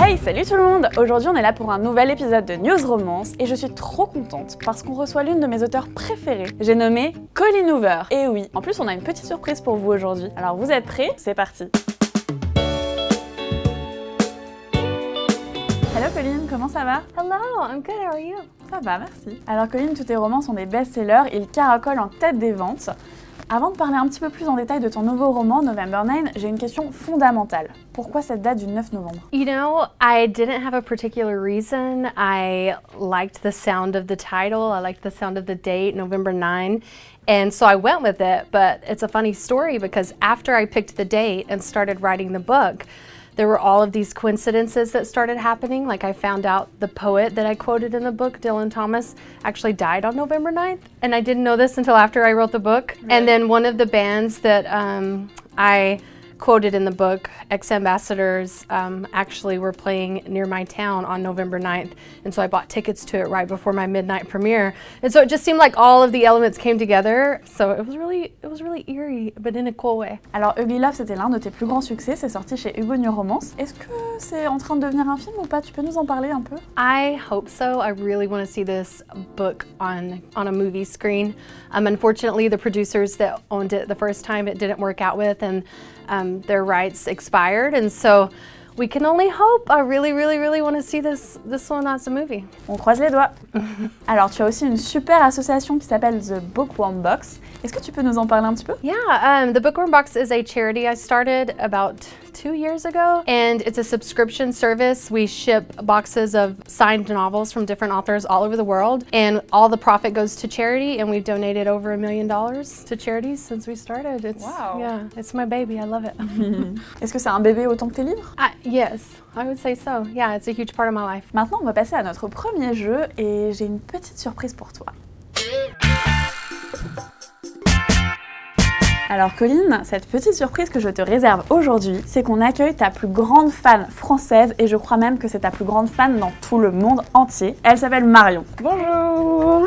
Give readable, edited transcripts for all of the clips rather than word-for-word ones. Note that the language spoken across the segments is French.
Hey, salut tout le monde! Aujourd'hui on est là pour un nouvel épisode de News Romance et je suis trop contente parce qu'on reçoit l'une de mes auteurs préférées. J'ai nommé Colleen Hoover. Et oui, en plus on a une petite surprise pour vous aujourd'hui. Alors vous êtes prêts? C'est parti! Hello Colleen, comment ça va? Hello, I'm good, how are you? Ça va, merci. Alors Colleen, tous tes romans sont des best-sellers, ils caracolent en tête des ventes. Avant de parler un petit peu plus en détail de ton nouveau roman, November 9, j'ai une question fondamentale. Pourquoi cette date du 9 novembre? You know, I didn't have a particular reason. I liked the sound of the title, I liked the sound of the date, November 9. And so I went with it, but it's a funny story because after I picked the date and started writing the book, there were all of these coincidences that started happening. Like I found out the poet that I quoted in the book, Dylan Thomas, actually died on November 9th. And I didn't know this until after I wrote the book. Really? And then one of the bands that I quoted in the book, Ex-Ambassadors, actually were playing near my town on November 9th. And so I bought tickets to it right before my midnight premiere. And so it just seemed like all of the elements came together. So it was really eerie, but in a cool way. Alors Ugly Love, c'était l'un de tes plus grands succès, c'est sorti chez Hugo New Romance. Est-ce que c'est en train de devenir un film ou pas? Tu peux nous en parler un peu? I hope so. I really want to see this book on a movie screen. Unfortunately, the producers that owned it the first time, it didn't work out with, and their rights expired, and so we can only hope. I really want to see this one as a movie. On croise les doigts. Alors, tu as aussi une super association qui s'appelle The Bookworm Box. Est-ce que tu peux nous en parler un petit peu? Yeah, the Bookworm Box is a charity I started about 2 years ago, and it's a subscription service. We ship boxes of signed novels from different authors all over the world, and all the profit goes to charity, and we've donated over $1 million to charities since we started. Wow. Yeah, it's my baby. I love it. Est-ce que c'est un bébé autant que tes livres? Yes, I would say so. Yeah, it's a huge part of my life. Maintenant, on va passer à notre premier jeu et j'ai une petite surprise pour toi. Alors Colleen, cette petite surprise que je te réserve aujourd'hui, c'est qu'on accueille ta plus grande fan française et je crois même que c'est ta plus grande fan dans tout le monde entier. Elle s'appelle Marion. Bonjour.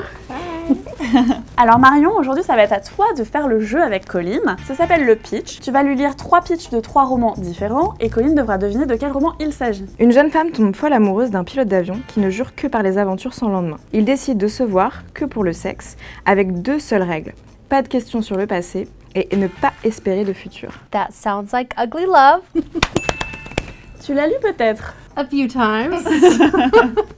Alors Marion, aujourd'hui ça va être à toi de faire le jeu avec Colleen. Ça s'appelle le pitch. Tu vas lui lire 3 pitchs de 3 romans différents et Colleen devra deviner de quel roman il s'agit. Une jeune femme tombe folle amoureuse d'un pilote d'avion qui ne jure que par les aventures sans lendemain. Ils décident de se voir que pour le sexe, avec 2 seules règles. Pas de questions sur le passé et ne pas espérer de futur. That sounds like Ugly Love. Tu l'as lu peut-être? A few times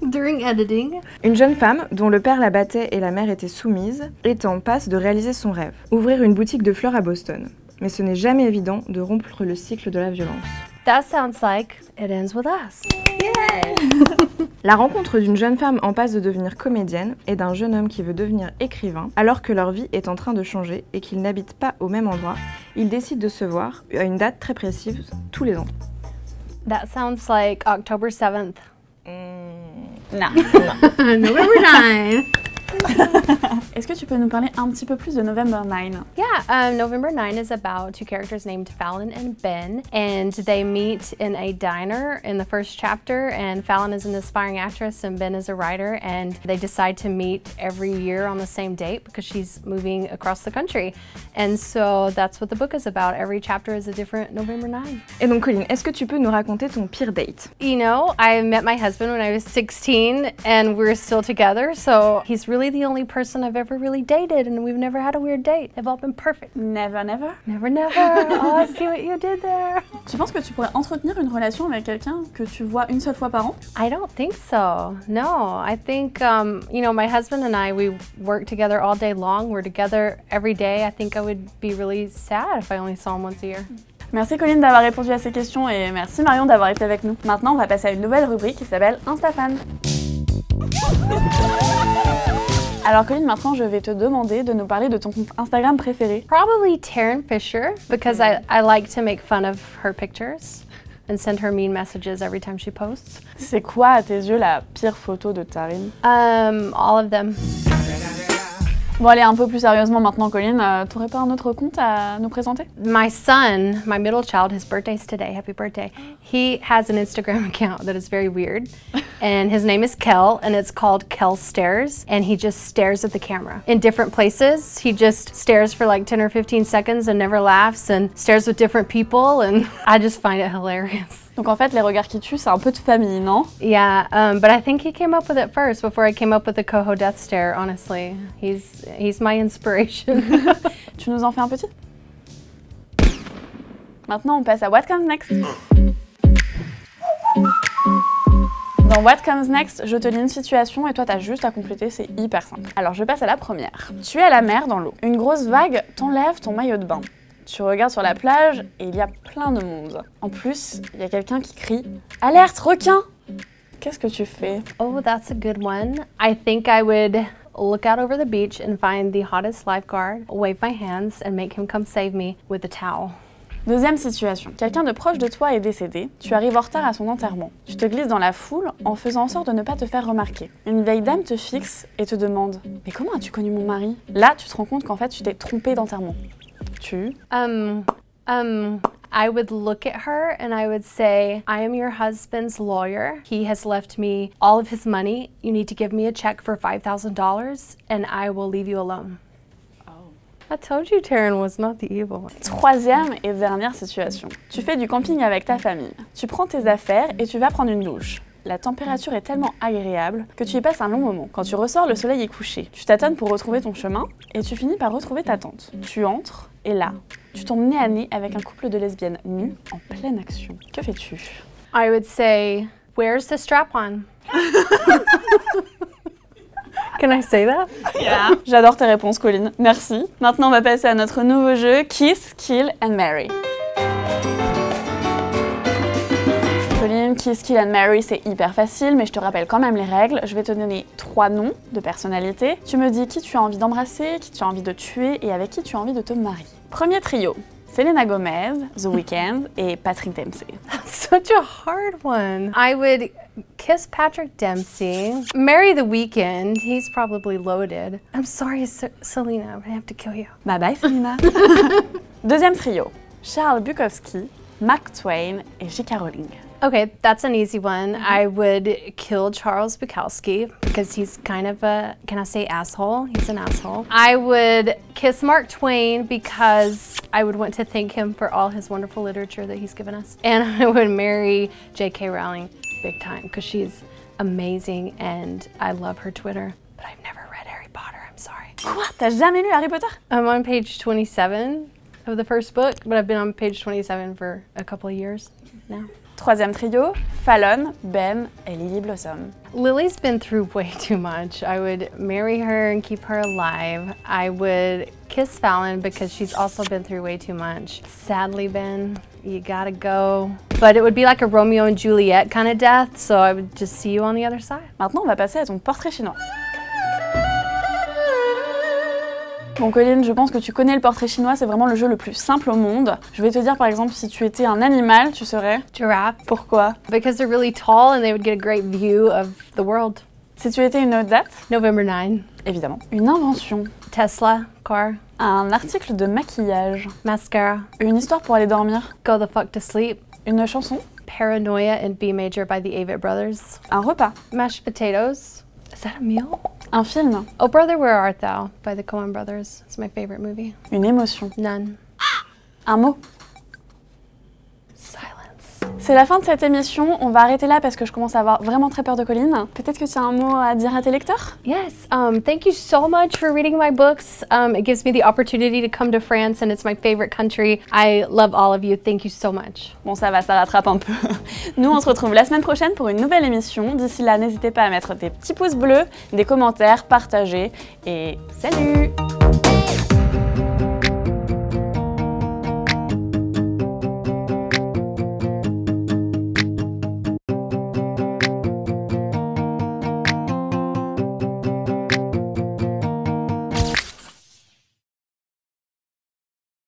during editing. Une jeune femme, dont le père la battait et la mère était soumise, est en passe de réaliser son rêve, ouvrir une boutique de fleurs à Boston. Mais ce n'est jamais évident de rompre le cycle de la violence. That sounds like It Ends With Us. Yay! La rencontre d'une jeune femme en passe de devenir comédienne et d'un jeune homme qui veut devenir écrivain, alors que leur vie est en train de changer et qu'ils n'habitent pas au même endroit, ils décident de se voir à une date très précise tous les ans. That sounds like October 7th. Non. November 9. Est-ce que tu peux nous parler un petit peu plus de November 9? Yeah, November 9 is about 2 characters named Fallon and Ben, and they meet in a diner in the first chapter, and Fallon is an aspiring actress and Ben is a writer, and they decide to meet every year on the same date because she's moving across the country. And so that's what the book is about. Every chapter is a different November 9. Et donc Colleen, est-ce que tu peux nous raconter ton pire date? You know, I met my husband when I was 16 and we're still together, so he's really the only person I've ever really dated, and we've never had a weird date. They've all been perfect. Never, never? Never, never. Oh, I see what you did there. Tu penses que tu pourrais entretenir une relation avec quelqu'un que tu vois une seule fois par an? I don't think so. No, I think, you know, my husband and I, we work together all day long. We're together every day. I think I would be really sad if I only saw him once a year. Merci Colleen d'avoir répondu à ces questions et merci Marion d'avoir été avec nous. Maintenant, on va passer à une nouvelle rubrique qui s'appelle Instafan. Alors Colleen, maintenant je vais te demander de nous parler de ton compte Instagram préféré. Probably Taryn Fisher, because I like to make fun of her pictures and send her mean messages every time she posts. C'est quoi à tes yeux la pire photo de Taryn? All of them. Bon allez, un peu plus sérieusement maintenant Colleen, t'aurais pas un autre compte à nous présenter? My son, my middle child, his birthday's today, happy birthday. He has an Instagram account that is very weird. and his name is Kel, and it's called Kel Stares, and he just stares at the camera. In different places, he just stares for like 10 or 15 seconds and never laughs, and stares with different people, and I just find it hilarious. Donc en fait, les regards qui tuent, c'est un peu de famille, non? Yeah, but I think he came up with it first before I came up with the Coho Death Stare, honestly. He's my inspiration. Tu nous en fais un petit? Maintenant, on passe à What Comes Next. Dans What Comes Next, je te lis une situation et toi t'as juste à compléter, c'est hyper simple. Alors je passe à la première. Tu es à la mer dans l'eau. Une grosse vague t'enlève ton maillot de bain. Tu regardes sur la plage et il y a plein de monde. En plus, il y a quelqu'un qui crie « Alerte, requin !» Qu'est-ce que tu fais? Oh, that's a good one. I think I would look out over the beach and find the hottest lifeguard, wave my hands, and make him come save me with a towel. Deuxième situation. Quelqu'un de proche de toi est décédé, tu arrives en retard à son enterrement. Tu te glisses dans la foule en faisant en sorte de ne pas te faire remarquer. Une vieille dame te fixe et te demande « Mais comment as-tu connu mon mari ?» Là, tu te rends compte qu'en fait, tu t'es trompé d'enterrement. I would look at her and I would say, I am your husband's lawyer. He has left me all of his money. You need to give me a check for $5,000 and I will leave you alone. I told you Taryn was not the evil one. Troisième et dernière situation. Tu fais du camping avec ta famille. Tu prends tes affaires et tu vas prendre une douche. La température est tellement agréable que tu y passes un long moment. Quand tu ressors, le soleil est couché. Tu tâtonnes pour retrouver ton chemin et tu finis par retrouver ta tente. Tu entres et là, tu tombes nez à nez avec un couple de lesbiennes nues en pleine action. Que fais-tu? I would say, where's the strap-on? Can I say that? Yeah. J'adore tes réponses, Colline. Merci. Maintenant, on va passer à notre nouveau jeu Kiss, Kill and Marry. Colline, Kiss, Kill and Marry, c'est hyper facile, mais je te rappelle quand même les règles. Je vais te donner 3 noms de personnalités. Tu me dis qui tu as envie d'embrasser, qui tu as envie de tuer et avec qui tu as envie de te marier. Premier trio. Selena Gomez, The Weeknd et Patrick Dempsey. Such a hard one. I would kiss Patrick Dempsey, marry The Weeknd. He's probably loaded. I'm sorry, Selena, I'm gonna have to kill you. Bye bye, Selena. Deuxième trio. Charles Bukowski, Mark Twain et J.K. Rowling. Okay, that's an easy one. I would kill Charles Bukowski because he's kind of a, can I say asshole? He's an asshole. I would kiss Mark Twain because I would want to thank him for all his wonderful literature that he's given us. And I would marry J.K. Rowling big time because she's amazing and I love her Twitter. But I've never read Harry Potter, I'm sorry. Quoi? T'as jamais lu Harry Potter? I'm on page 27 of the first book, but I've been on page 27 for a couple of years now. Troisième trio, Fallon, Ben et Lily Blossom. Lily's been through way too much. I would marry her and keep her alive. I would kiss Fallon because she's also been through way too much. Sadly, Ben, you gotta go. But it would be like a Romeo and Juliet kind of death, so I would just see you on the other side. Maintenant, on va passer à ton portrait chinois. Bon Colline, je pense que tu connais le portrait chinois, c'est vraiment le jeu le plus simple au monde. Je vais te dire par exemple, si tu étais un animal, tu serais... Giraffe. Pourquoi? Because they're really tall and they would get a great view of the world. Si tu étais une autre date? November 9. Évidemment. Une invention? Tesla, car. Un article de maquillage? Mascara. Une histoire pour aller dormir? Go the fuck to sleep. Une chanson? Paranoia in B Major by the Avett Brothers. Un repas? Mashed potatoes. Is that a meal? Un film? Oh Brother, Where Art Thou by the Coen Brothers. It's my favorite movie. Une émotion? None. Un mot? Silence. C'est la fin de cette émission, on va arrêter là parce que je commence à avoir vraiment très peur de Colline. Peut-être que tu as un mot à dire à tes lecteurs? Yes, thank you so much for reading my books. It gives me the opportunity to come to France and it's my favorite country. I love all of you, thank you so much. Bon ça va, ça rattrape un peu. Nous on se retrouve la semaine prochaine pour une nouvelle émission. D'ici là, n'hésitez pas à mettre des petits pouces bleus, des commentaires, partager et salut!